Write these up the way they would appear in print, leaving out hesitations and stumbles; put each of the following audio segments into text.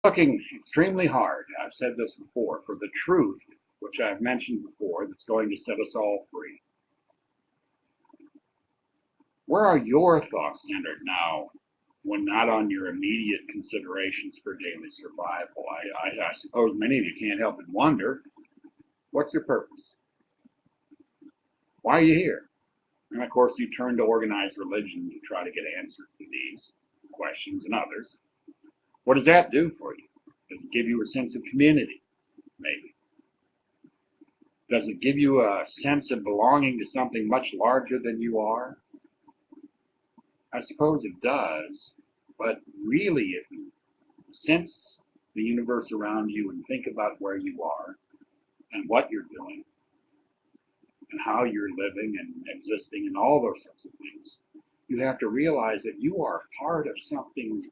Looking extremely hard, I've said this before, for the truth, which I've mentioned before, that's going to set us all free. Where are your thoughts centered now when not on your immediate considerations for daily survival? I suppose many of you can't help but wonder, what's your purpose? Why are you here? And of course, you turn to organized religion to try to get answers to these questions and others. What does that do for you? Does it give you a sense of community? Maybe. Does it give you a sense of belonging to something much larger than you are? I suppose it does, but really, if you sense the universe around you and think about where you are and what you're doing and how you're living and existing and all those sorts of things, you have to realize that you are part of something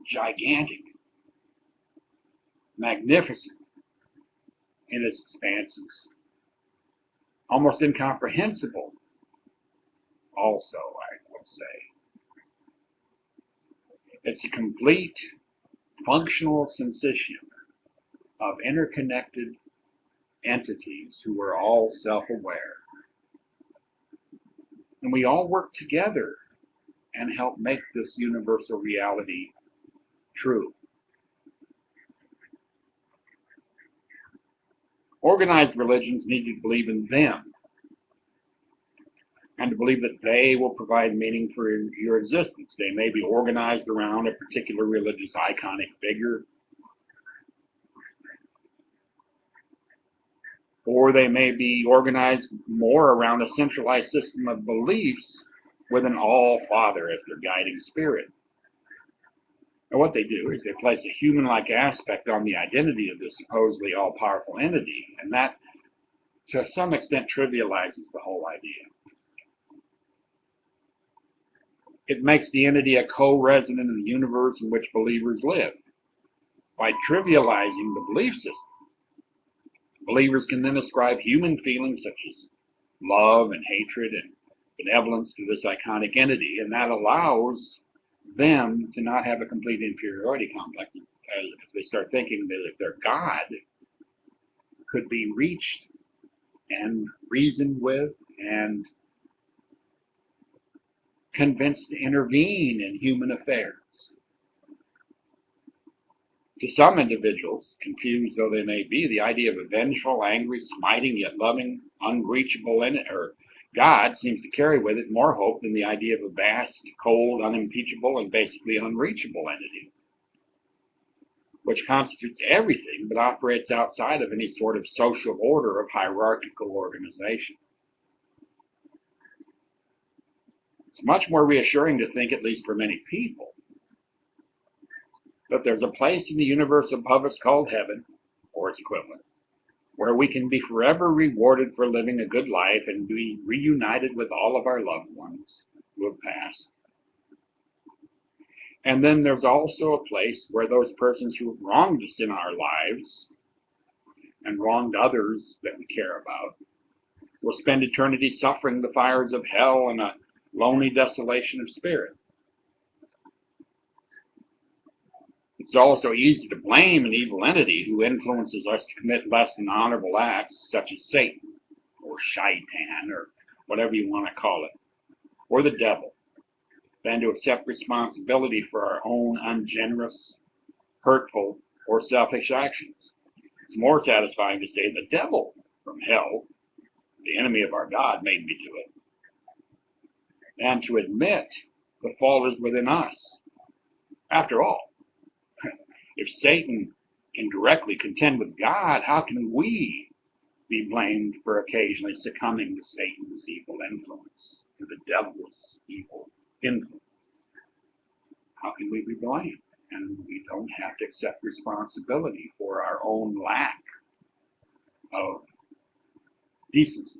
gigantic, magnificent in its expanses, almost incomprehensible also, I would say. It's a complete functional syncytium of interconnected entities who are all self-aware. And we all work together and help make this universal reality true. Organized religions need to believe in them and to believe that they will provide meaning for your existence. They may be organized around a particular religious iconic figure, or they may be organized more around a centralized system of beliefs with an all-father as their guiding spirit. And what they do is they place a human-like aspect on the identity of this supposedly all-powerful entity, and that, to some extent, trivializes the whole idea. It makes the entity a co-resident in the universe in which believers live. By trivializing the belief system, believers can then ascribe human feelings such as love and hatred and benevolence to this iconic entity, and that allows them to not have a complete inferiority complex as they start thinking that if their God could be reached and reasoned with and convinced to intervene in human affairs. To some individuals, confused though they may be, the idea of a vengeful, angry, smiting, yet loving, unreachable God seems to carry with it more hope than the idea of a vast, cold, unimpeachable, and basically unreachable entity, which constitutes everything but operates outside of any sort of social order of hierarchical organization. It's much more reassuring to think, at least for many people, that there's a place in the universe above us called heaven, or its equivalent, where we can be forever rewarded for living a good life and be reunited with all of our loved ones who have passed. And then there's also a place where those persons who have wronged us in our lives and wronged others that we care about will spend eternity suffering the fires of hell and a lonely desolation of spirit. It's also easy to blame an evil entity who influences us to commit less than honorable acts, such as Satan, or Shaitan, or whatever you want to call it, or the devil, than to accept responsibility for our own ungenerous, hurtful, or selfish actions. It's more satisfying to say the devil from hell, the enemy of our God, made me do it, than to admit the fault is within us. After all, if Satan can directly contend with God, how can we be blamed for occasionally succumbing to Satan's evil influence, to the devil's evil influence? How can we be blamed? And we don't have to accept responsibility for our own lack of decency.